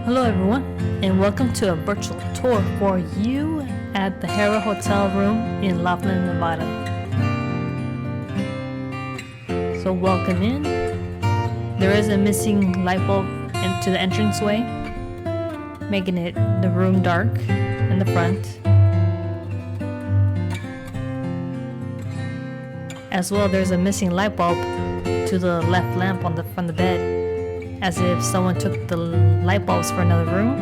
Hello everyone, and welcome to a virtual tour for you at the Harrah Hotel room in Laughlin, Nevada. So welcome in. There is a missing light bulb into the entranceway, making it the room dark in the front. As well, there's a missing light bulb to the left lamp from the bed, as if someone took the light bulbs for another room,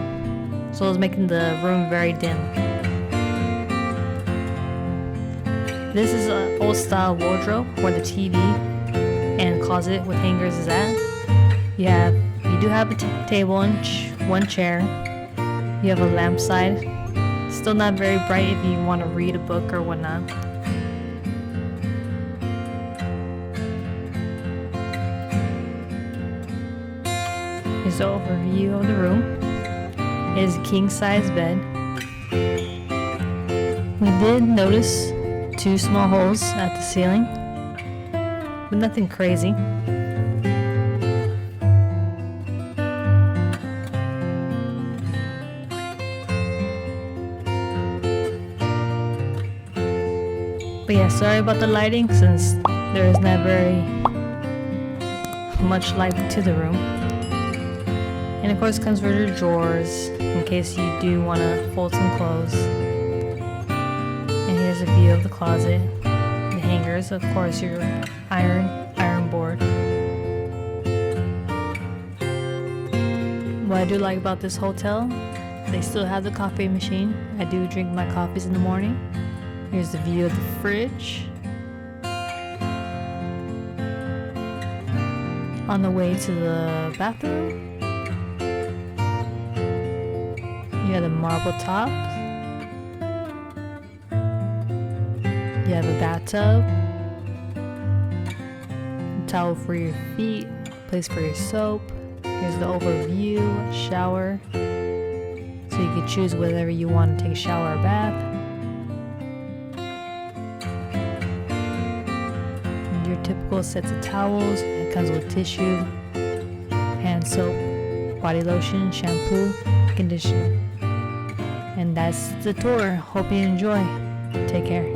so it's making the room very dim. This is an old style wardrobe where the TV and closet with hangers is at. You do have a table and one chair. You have a lamp side, still not very bright if you want to read a book or whatnot. Here's the overview of the room. It is a king-size bed. We did notice 2 small holes at the ceiling, but nothing crazy. But yeah, sorry about the lighting since there is not very much light to the room. And of course it comes with your drawers in case you do want to fold some clothes. And here's a view of the closet, the hangers, of course your iron board. What I do like about this hotel, they still have the coffee machine. I do drink my coffees in the morning. Here's the view of the fridge. On the way to the bathroom, you have the marble top. You have a bathtub, a towel for your feet, place for your soap. Here's the overview, shower. So you can choose whether you want to take a shower or bath. And your typical sets of towels. It comes with tissue, hand soap, body lotion, shampoo, conditioner. And that's the tour. Hope you enjoy. Take care.